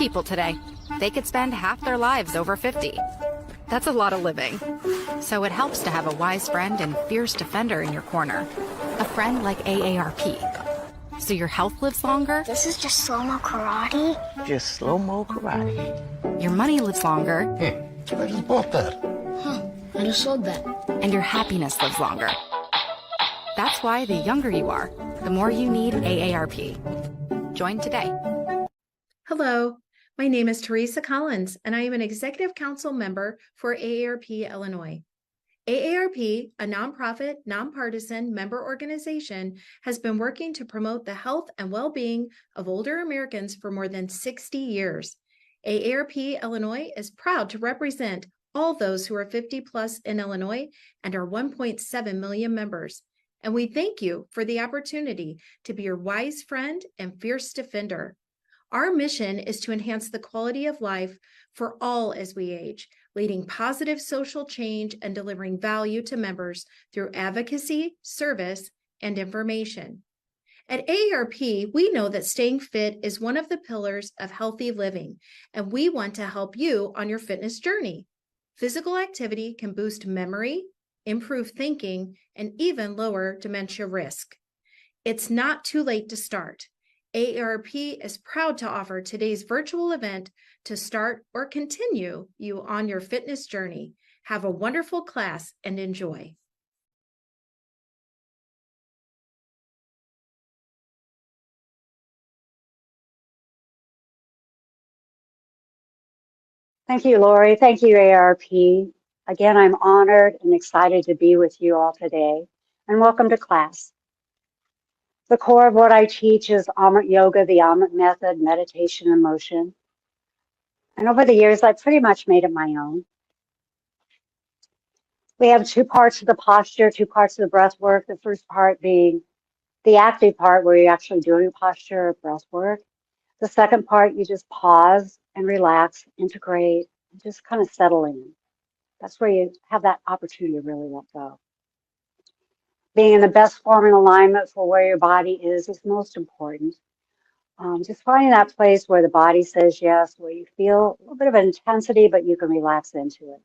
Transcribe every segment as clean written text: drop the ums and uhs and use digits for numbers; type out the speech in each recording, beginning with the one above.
people today. They could spend half their lives over 50. That's a lot of living. So it helps to have a wise friend and fierce defender in your corner. A friend like AARP. So your health lives longer. This is just slow-mo karate? Just slow-mo karate. Your money lives longer. I just bought that. I just sold that. And your happiness lives longer. That's why the younger you are, the more you need AARP. Join today. Hello, my name is Teresa Collins, and I am an Executive Council member for AARP Illinois. AARP, a nonprofit, nonpartisan member organization, has been working to promote the health and well-being of older Americans for more than 60 years. AARP Illinois is proud to represent all those who are 50 plus in Illinois and our 1.7 million members. And we thank you for the opportunity to be your wise friend and fierce defender. Our mission is to enhance the quality of life for all as we age, leading positive social change and delivering value to members through advocacy, service, and information. At AARP, we know that staying fit is one of the pillars of healthy living, and we want to help you on your fitness journey. Physical activity can boost memory, improve thinking, and even lower dementia risk. It's not too late to start. AARP is proud to offer today's virtual event to start or continue you on your fitness journey. Have a wonderful class and enjoy. Thank you, Lori. Thank you, AARP. Again, I'm honored and excited to be with you all today, and welcome to class. The core of what I teach is Amrit Yoga, the Amrit method, meditation and motion. And over the years, I've pretty much made it my own. We have two parts of the posture, two parts of the breath work. The first part being the active part where you're actually doing posture or breath work. The second part, you just pause and relax, integrate, and just kind of settle in. That's where you have that opportunity to really let go. Being in the best form and alignment for where your body is most important. Just finding that place where the body says yes, where you feel a little bit of intensity, but you can relax into it.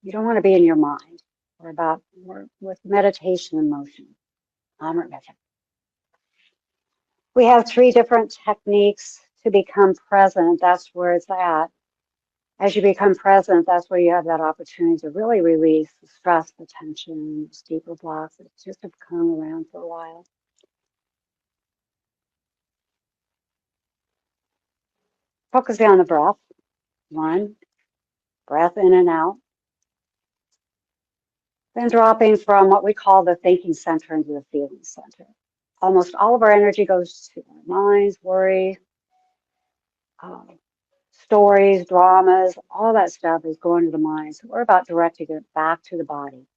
You don't want to be in your mind. We're with meditation and motion. Amrit method. We have 3 different techniques to become present. That's where it's at. As you become present, that's where you have that opportunity to really release the stress, the tension, those deeper blocks that just have come around for a while. Focusing on the breath. 1, breath in and out. Then dropping from what we call the thinking center into the feeling center. Almost all of our energy goes to our minds, worry, stories, dramas, all that stuff is going to the mind. So we're about directing it back to the body.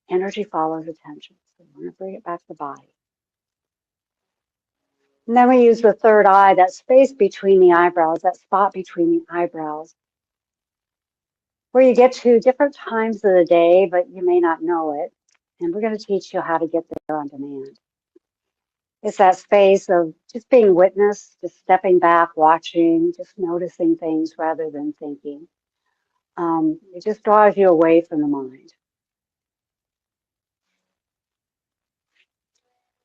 Energy follows attention. So we want to bring it back to the body. And then we use the third eye, that space between the eyebrows, that spot between the eyebrows, where you get to different times of the day, but you may not know it. And we're going to teach you how to get there on demand. It's that space of just being witness, just stepping back, watching, just noticing things rather than thinking. It just draws you away from the mind.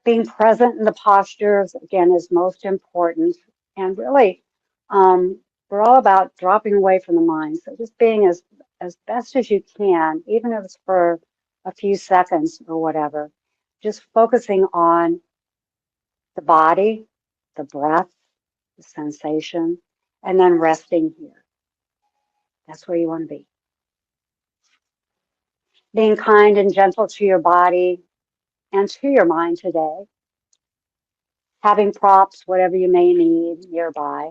Being present in the postures, again, is most important. And really, we're all about dropping away from the mind. So just being as best as you can, even if it's for a few seconds or whatever, just focusing on the body, the breath, the sensation, and then resting here. That's where you want to be. Being kind and gentle to your body and to your mind today. Having props, whatever you may need nearby.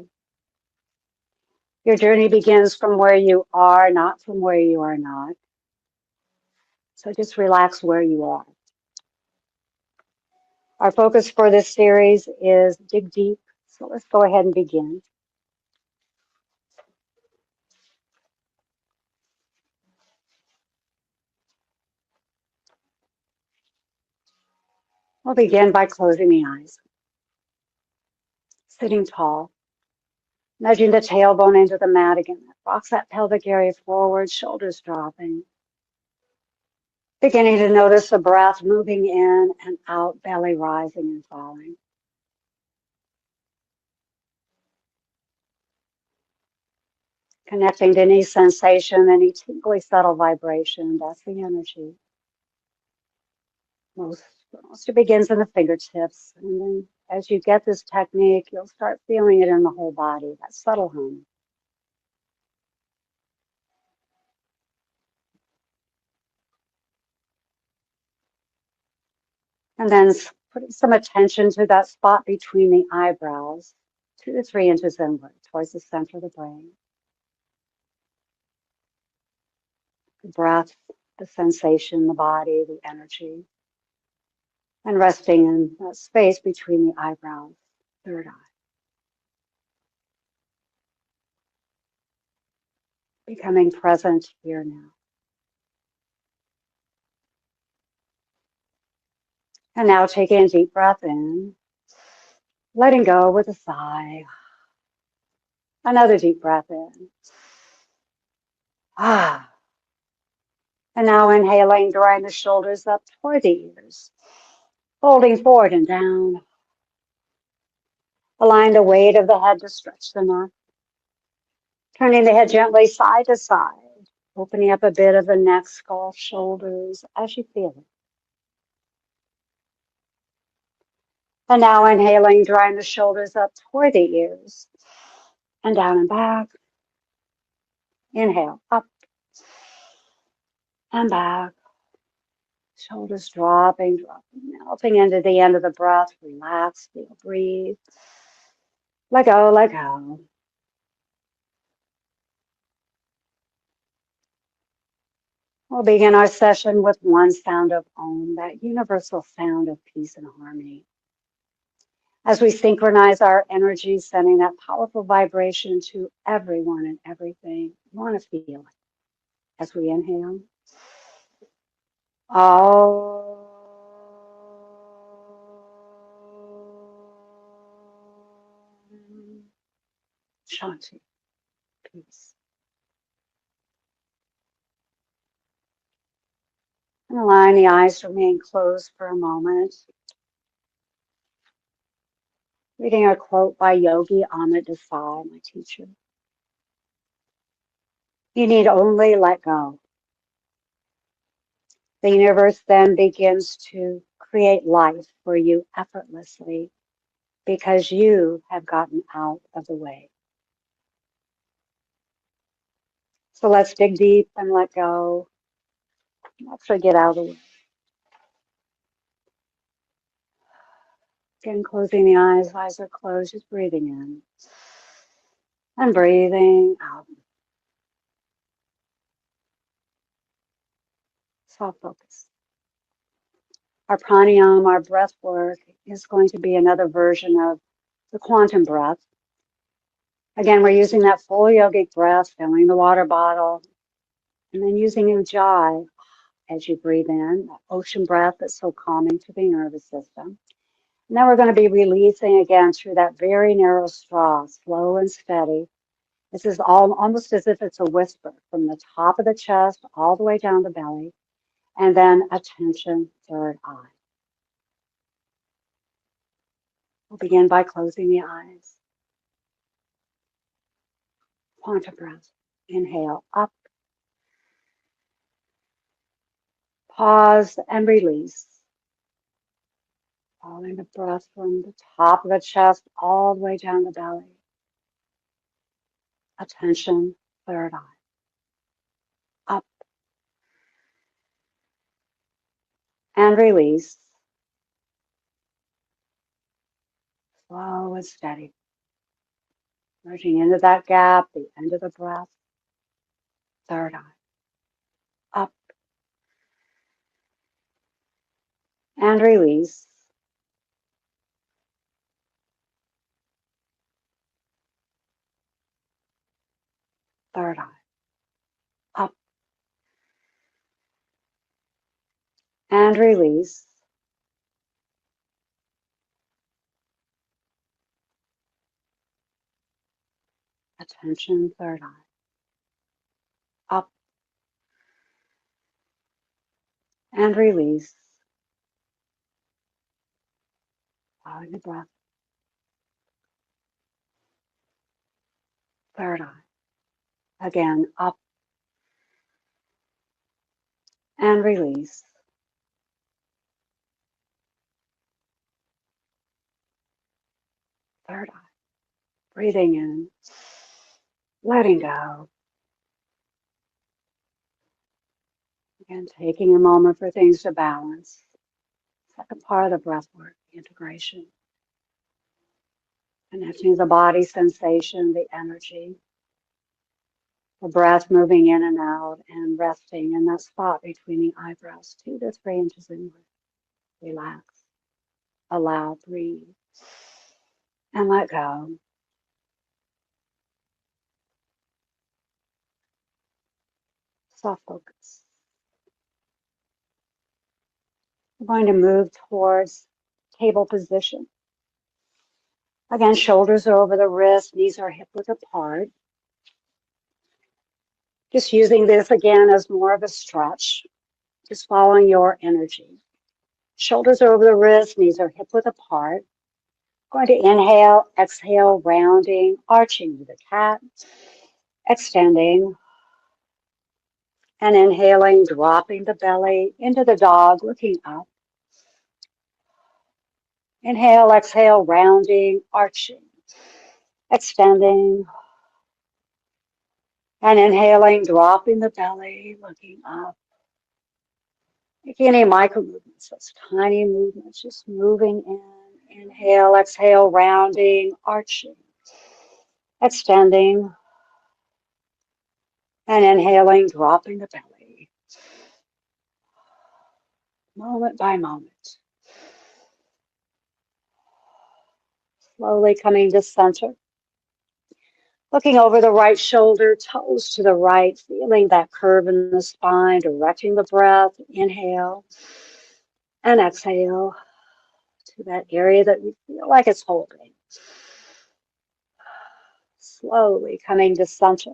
Your journey begins from where you are, not from where you are not. So just relax where you are. Our focus for this series is dig deep. So let's go ahead and begin. We'll begin by closing the eyes. Sitting tall, Nudging the tailbone into the mat again. That rocks that pelvic area forward, shoulders dropping. Beginning to notice the breath moving in and out, belly rising and falling. Connecting to any sensation, any tingly, subtle vibration. That's the energy. Most it begins in the fingertips. And then as you get this technique, you'll start feeling it in the whole body, that subtle hum. And then putting some attention to that spot between the eyebrows, 2 to 3 inches inward, towards the center of the brain. The breath, the sensation, the body, the energy. And resting in that space between the eyebrows, third eye. Becoming present here now. And now taking a deep breath in, letting go with a sigh. Another deep breath in. Ah. And now inhaling, drawing the shoulders up toward the ears. Folding forward and down. Allowing the weight of the head to stretch the neck. Turning the head gently side to side. Opening up a bit of the neck, skull, shoulders as you feel it. And now inhaling, drawing the shoulders up toward the ears. And down and back. Inhale, up and back. Shoulders dropping, melting into the end of the breath. Relax, feel, breathe. Let go, let go. We'll begin our session with one sound of Om, that universal sound of peace and harmony. As we synchronize our energies, sending that powerful vibration to everyone and everything, you want to feel it. As we inhale, Om Shanti, peace. And allowing the eyes to remain closed for a moment. Reading a quote by Yogi Amit Desai, my teacher. You need only let go. The universe then begins to create life for you effortlessly because you have gotten out of the way. So let's dig deep and let go. Actually get out of the way. Again, closing the eyes are closed, just breathing in and breathing out. Soft focus. Our pranayama, our breath work, is going to be another version of the quantum breath. Again, we're using that full yogic breath, filling the water bottle, and then using ujjayi as you breathe in, that ocean breath that's so calming to the nervous system. And then we're going to be releasing again through that very narrow straw, slow and steady. This is almost as if it's a whisper from the top of the chest all the way down the belly, and then attention, third eye. We'll begin by closing the eyes. Quantum breath. Inhale up. Pause and release. Following the breath from the top of the chest all the way down the belly. Attention, third eye. Up and release. Slow and steady. Merging into that gap, the end of the breath. Third eye. Up and release. Third eye. Up and release. attention, third eye. Up and release. Following the breath. Third eye. Again, up and release. Third eye. Breathing in, letting go. Again, taking a moment for things to balance. Second part of the breath work, the integration. Connecting the body sensation, the energy, the breath moving in and out and resting in that spot between the eyebrows, 2 to 3 inches inward. Relax, allow, breathe, and let go. Soft focus. We're going to move towards table position. Again, shoulders are over the wrists, knees are hip width apart. Just using this again as more of a stretch, just following your energy. Shoulders are over the wrists, knees are hip width apart. Going to inhale, exhale, rounding, arching with a cat, extending, and inhaling, dropping the belly into the dog, looking up. Inhale, exhale, rounding, arching, extending, and inhaling, dropping the belly, looking up. Making any micro movements, those tiny movements, just moving in. Inhale, exhale, rounding, arching, extending, and inhaling, dropping the belly. Moment by moment. Slowly coming to center. Looking over the right shoulder, toes to the right, feeling that curve in the spine, directing the breath. Inhale and exhale to that area that you feel like it's holding. Slowly coming to center.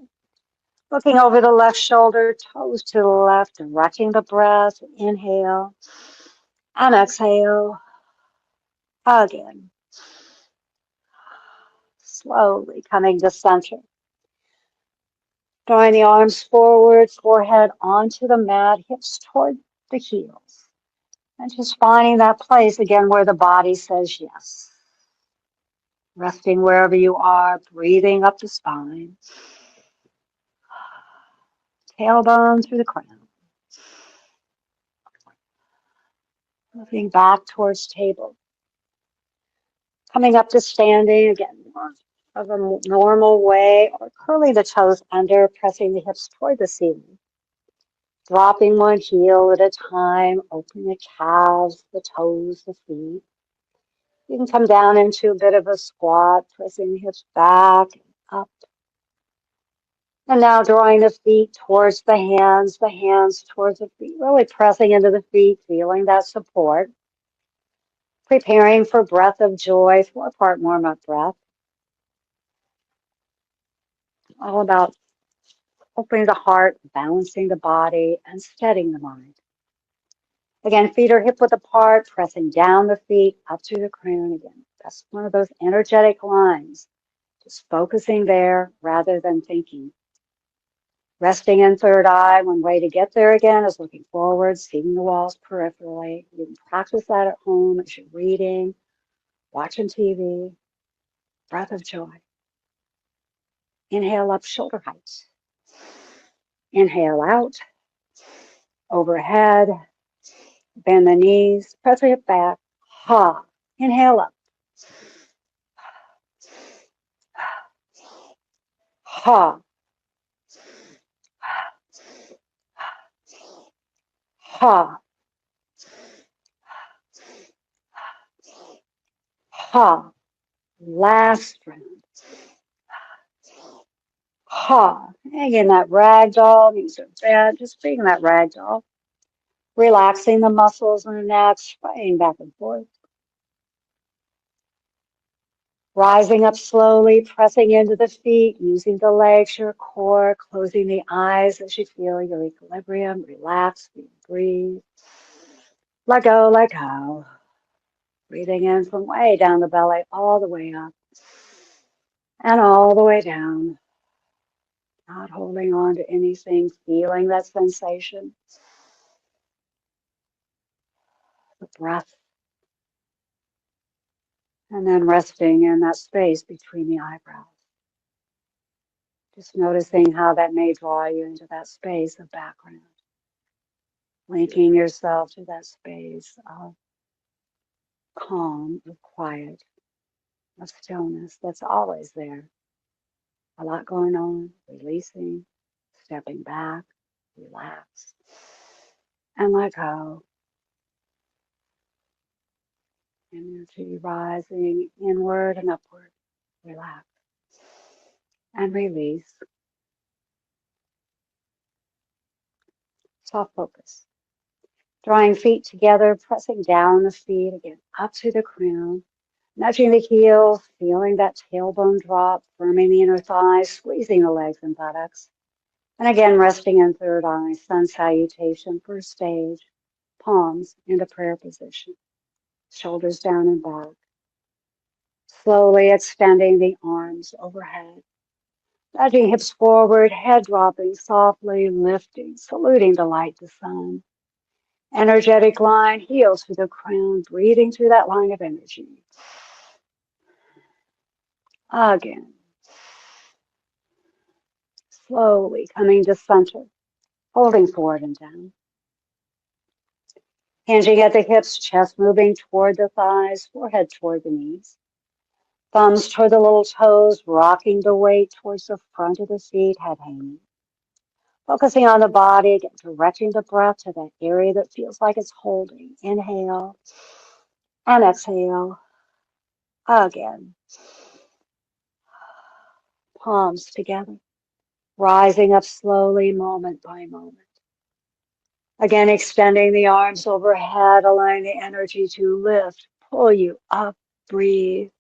Looking over the left shoulder, toes to the left, directing the breath. Inhale and exhale again. Slowly coming to center. Drawing the arms forward, forehead onto the mat, hips toward the heels. And just finding that place again where the body says yes. Resting wherever you are, breathing up the spine. Tailbone through the crown. Moving back towards table. Coming up to standing again, more of a normal way, or curling the toes under, pressing the hips toward the ceiling. Dropping one heel at a time, opening the calves, the toes, the feet. You can come down into a bit of a squat, pressing the hips back and up. And now drawing the feet towards the hands towards the feet, really pressing into the feet, feeling that support. Preparing for breath of joy, 4-part warm-up breath. All about opening the heart, balancing the body, and steadying the mind. Again, feet are hip width apart, pressing down the feet, up through the crown again. That's one of those energetic lines. Just focusing there rather than thinking. Resting in third eye, one way to get there again is looking forward, seeing the walls peripherally. You can practice that at home as you're reading, watching TV. Breath of joy. Inhale up, shoulder height. Inhale out, overhead. Bend the knees, press the hip back. Ha. Inhale up. Ha. Ha. Ha. Last round. Ha. Again, that rag doll. Knees are bent. Just being that rag doll. Relaxing the muscles in the neck, swaying back and forth. Rising up slowly, pressing into the feet, using the legs, your core, closing the eyes as you feel your equilibrium. Relax, breathe. Let go, let go. Breathing in from way down the belly, all the way up, and all the way down. Not holding on to anything, feeling that sensation. The breath. And then resting in that space between the eyebrows. Just noticing how that may draw you into that space of background. Linking yourself to that space of calm, of quiet, of stillness that's always there. A lot going on, releasing, stepping back, relax, and let go. Energy rising inward and upward. Relax and release. Soft focus. Drawing feet together, pressing down the feet again, up to the crown. Nudging the heels, feeling that tailbone drop, firming the inner thighs, squeezing the legs and buttocks. And again, resting in third eye, sun salutation, first stage, palms into prayer position, shoulders down and back. Slowly extending the arms overhead, nudging hips forward, head dropping softly, lifting, saluting the light, the sun. Energetic line, heels to the crown, breathing through that line of energy. Again. Slowly coming to center, holding forward and down. Hinging at the hips, chest moving toward the thighs, forehead toward the knees. Thumbs toward the little toes, rocking the weight towards the front of the feet, head hanging. Focusing on the body, again, directing the breath to that area that feels like it's holding. Inhale and exhale. Again. Palms together, rising up slowly, moment by moment. Again, extending the arms overhead, allowing the energy to lift, pull you up, breathe.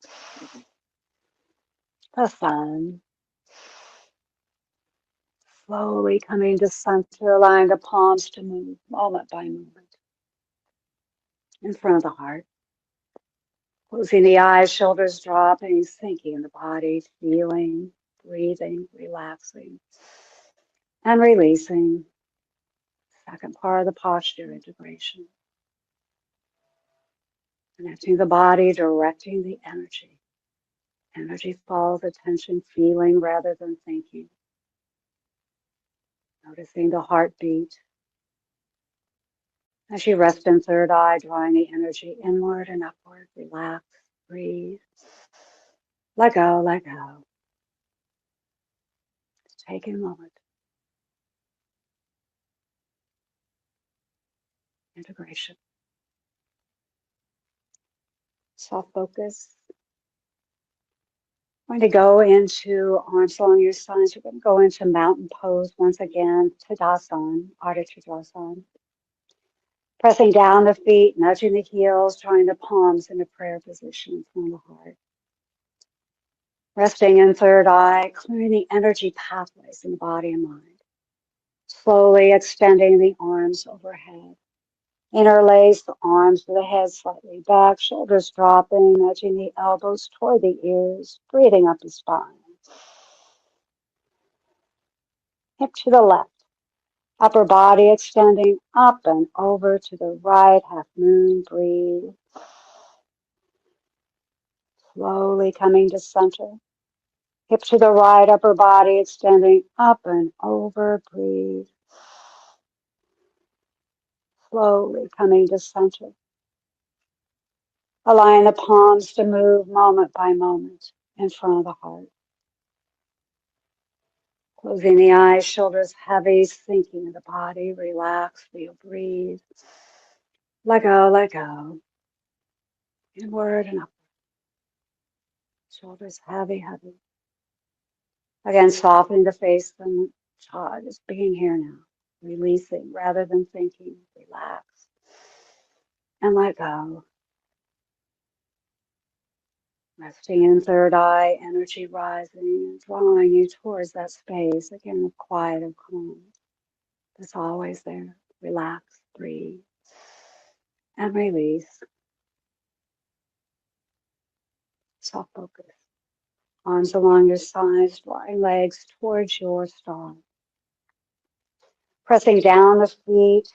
The sun. Slowly coming to center, allowing the palms to move moment by moment. In front of the heart. Closing the eyes, shoulders dropping, sinking in the body, feeling, breathing, relaxing, and releasing. Second part of the posture integration. Connecting the body, directing the energy. Energy follows attention, feeling rather than thinking. Noticing the heartbeat. As you rest in third eye, drawing the energy inward and upward. Relax, breathe. Let go, let go. Just take a moment. Integration. Soft focus. Going to go into arms along your sides. We're going to go into mountain pose once again, Tadasana, Ardha Tadasana. Pressing down the feet, nudging the heels, drawing the palms into prayer position from the heart. Resting in third eye, clearing the energy pathways in the body and mind. Slowly extending the arms overhead. Interlace the arms with the head slightly back, shoulders dropping, nudging the elbows toward the ears, breathing up the spine. Hip to the left. Upper body extending up and over to the right, half moon, breathe. Slowly coming to center. Hip to the right, upper body extending up and over, breathe. Slowly coming to center. Allowing the palms to move moment by moment in front of the heart. Closing the eyes, shoulders heavy, sinking in the body. Relax, feel, breathe. Let go, let go. Inward and up. Shoulders heavy, heavy. Again, softening the face and jaw, just being here now. Releasing rather than thinking. Relax. And let go. Resting in third eye, energy rising and drawing you towards that space, again, of quiet and calm. It's always there. Relax, breathe, and release. Soft focus. Arms along your sides, drawing legs towards your star. Pressing down the feet,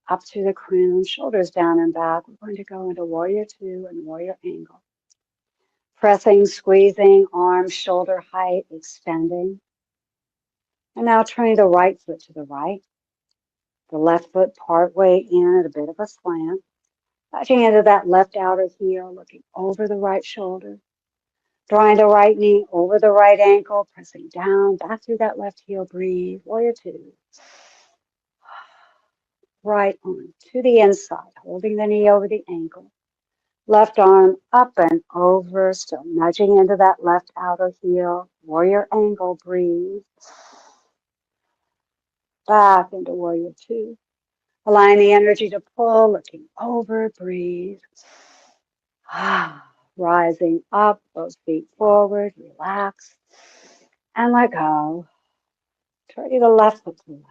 up to the crown, shoulders down and back. We're going to go into warrior two and warrior angle. Pressing, squeezing, arms, shoulder height, extending. And now turning the right foot to the right. The left foot part way in at a bit of a slant. Touching into that left outer heel, looking over the right shoulder. Drawing the right knee over the right ankle, pressing down, back through that left heel, breathe. Warrior two. Right arm to the inside, holding the knee over the ankle. Left arm up and over, still nudging into that left outer heel. Warrior angle, breathe. Back into warrior two. Allowing the energy to pull, looking over, breathe. Rising up, both feet forward, relax, and let go. Turning the left foot to the left.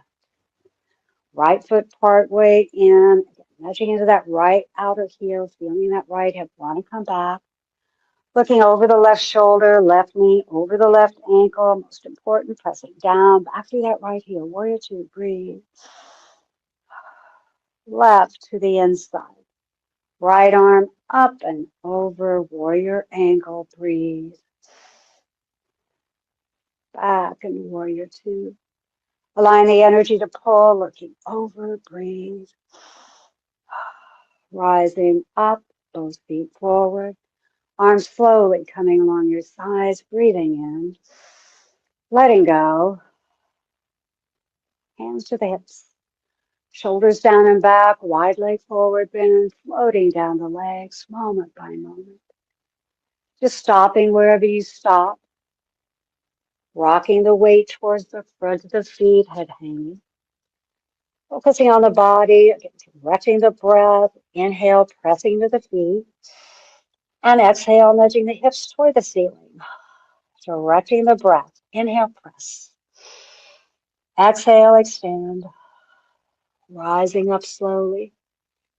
Right foot part way in, nudging into that right outer heel, feeling that right hip want to come back. Looking over the left shoulder, left knee, over the left ankle. Most important, pressing down, back through that right heel. Warrior two, breathe. Left to the inside. Right arm up and over, warrior ankle, breathe. Back and warrior two. Allowing the energy to pull, looking over, breathe. Rising up, both feet forward. Arms slowly coming along your sides, breathing in. Letting go. Hands to the hips. Shoulders down and back, wide leg forward bend, floating down the legs, moment by moment. Just stopping wherever you stop. Rocking the weight towards the front of the feet, head hanging. Focusing on the body, directing the breath. Inhale, pressing to the feet. And exhale, nudging the hips toward the ceiling. Directing the breath. Inhale, press. Exhale, extend. Rising up slowly.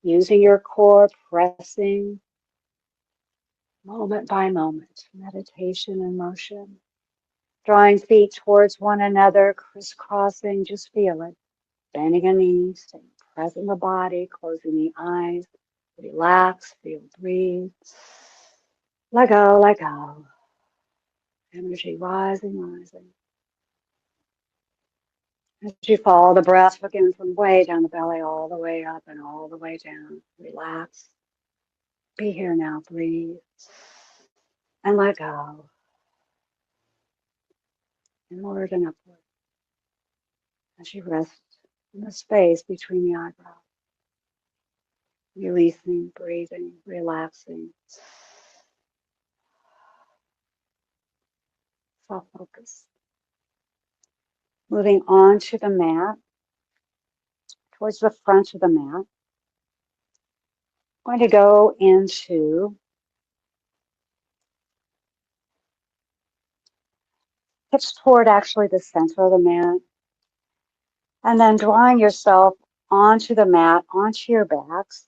Using your core, pressing. Moment by moment. Meditation and motion. Drawing feet towards one another, crisscrossing. Just feel it. Bending a knee, staying present in the body, closing the eyes. Relax, feel, breathe. Let go, let go. Energy rising, rising. As you follow the breath, looking from way down the belly, all the way up and all the way down. Relax. Be here now, breathe. And let go. Inward and upward. As you rest in the space between the eyebrows. Releasing, breathing, relaxing. Soft focus. Moving on to the mat, towards the front of the mat. I'm going to go into hips toward actually the center of the mat. And then drawing yourself onto the mat, onto your backs.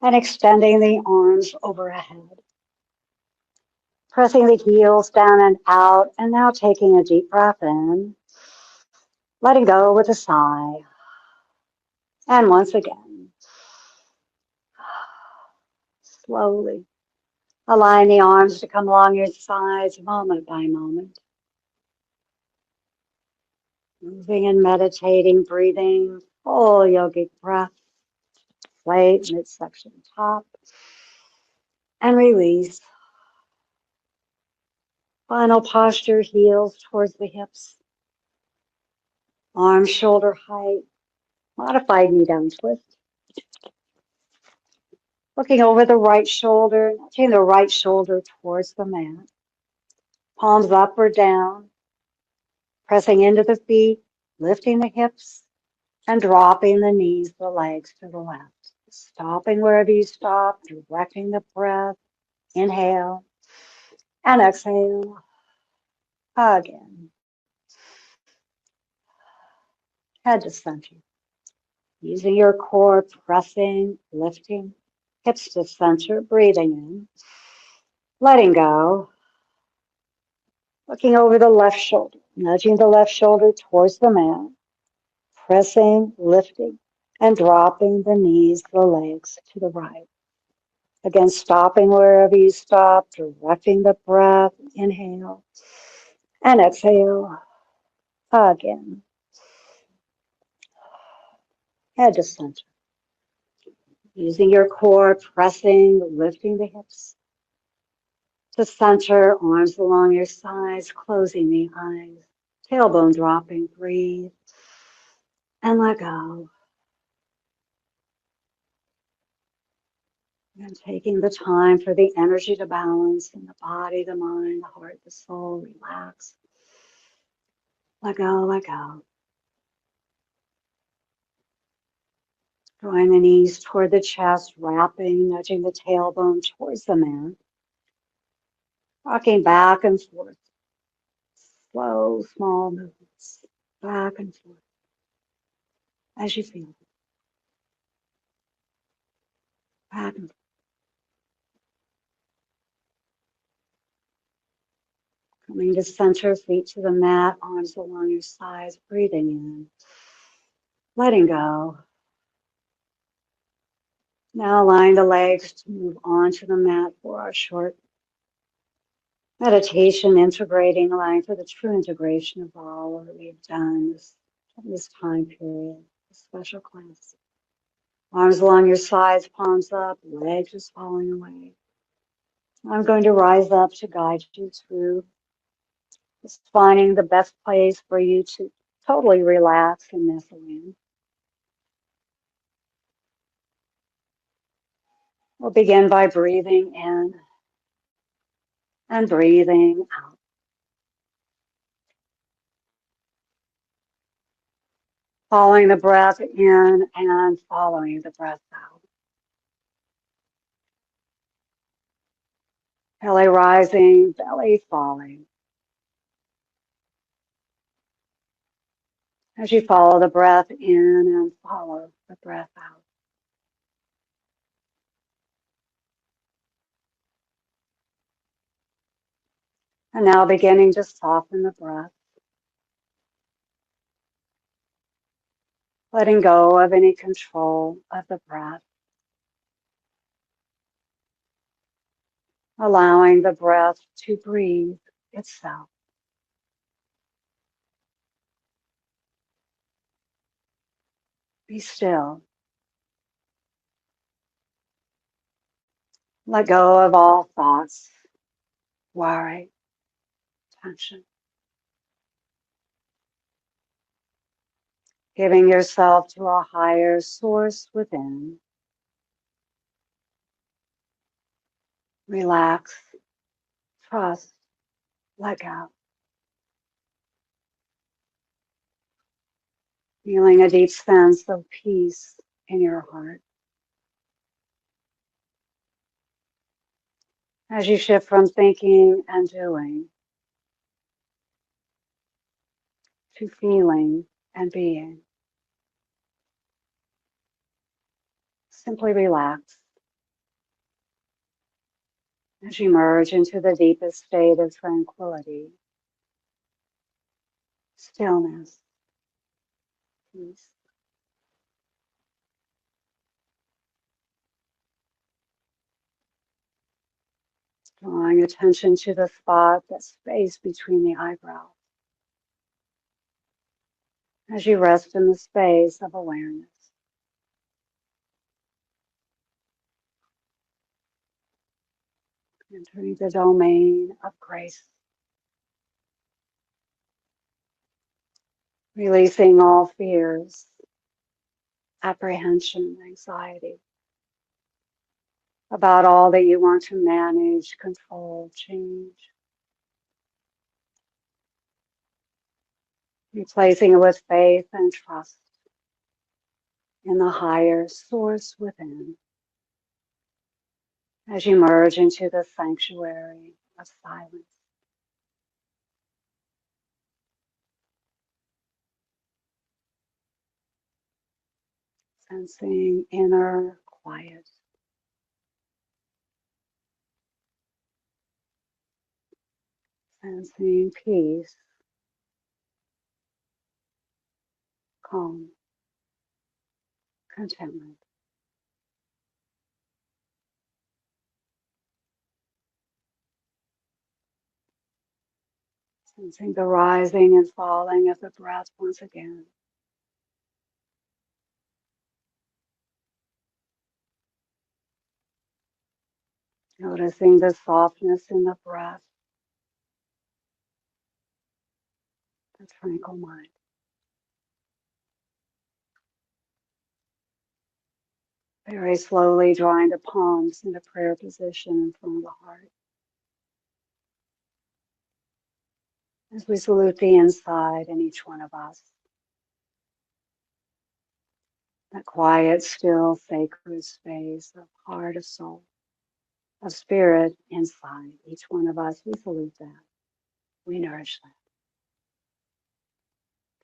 And extending the arms overhead. Pressing the heels down and out, and now taking a deep breath in. Letting go with a sigh. And once again, slowly allowing the arms to come along your sides moment by moment. Moving and meditating, breathing, full yogic breath, plate, midsection, top, and release. Final posture, heels towards the hips, arms shoulder height, modified knee down twist. Looking over the right shoulder, nudging the right shoulder towards the mat. Palms up or down, pressing into the feet, lifting the hips, and dropping the knees, the legs to the left. Stopping wherever you stop, directing the breath. Inhale and exhale. Again. Head to center. Using your core, pressing, lifting. Hips to center, breathing in. Letting go. Looking over the left shoulder. Nudging the left shoulder towards the mat. Pressing, lifting, and dropping the knees, the legs to the right. Again, stopping wherever you stop, directing the breath. Inhale and exhale. Again. Head to center. Using your core, pressing, lifting the hips to center, arms along your sides, closing the eyes, tailbone dropping, breathe, and let go. And taking the time for the energy to balance in the body, the mind, the heart, the soul, relax. Let go, let go. Drawing the knees toward the chest, wrapping, nudging the tailbone towards the mat. Rocking back and forth. Slow, small movements. Back and forth. As you feel. Back and forth. Coming to center, feet to the mat, arms along your sides, breathing in. Letting go. Now allowing the legs to move onto the mat for our short meditation, integrating, allowing for the true integration of all that we've done this time period, this special class. Arms along your sides, palms up, legs just falling away. I'm going to rise up to guide you through just finding the best place for you to totally relax and nestle in. We'll begin by breathing in and breathing out. Following the breath in and following the breath out. Belly rising, belly falling. As you follow the breath in and follow the breath out. And now beginning to soften the breath. Letting go of any control of the breath. Allowing the breath to breathe itself. Be still. Let go of all thoughts, worry, tension. Giving yourself to a higher source within. Relax, trust, let go. Feeling a deep sense of peace in your heart. As you shift from thinking and doing to feeling and being. Simply relax as you merge into the deepest state of tranquility, stillness, peace. Drawing attention to the spot, that space between the eyebrows. As you rest in the space of awareness. Entering the domain of grace. Releasing all fears, apprehension, anxiety about all that you want to manage, control, change. Replacing it with faith and trust in the higher source within as you merge into the sanctuary of silence. Sensing inner quiet. Sensing peace, calm, contentment. Sensing the rising and falling of the breath once again. Noticing the softness in the breath, the tranquil mind. Very slowly drawing the palms into prayer position in front of the heart. As we salute the inside in each one of us, that quiet, still, sacred space of heart, of soul, of spirit inside each one of us, we salute that. We nourish that.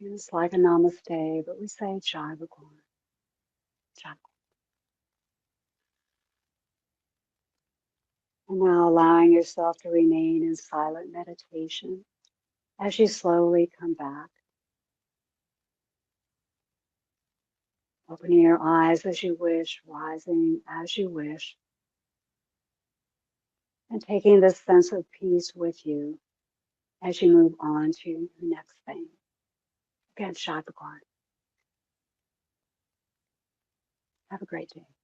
It's like a namaste, but we say Jai Bhagwan. Jai. And now allowing yourself to remain in silent meditation as you slowly come back. Opening your eyes as you wish, rising as you wish, and taking this sense of peace with you as you move on to the next thing. Again, Jai Bhagwan. Have a great day.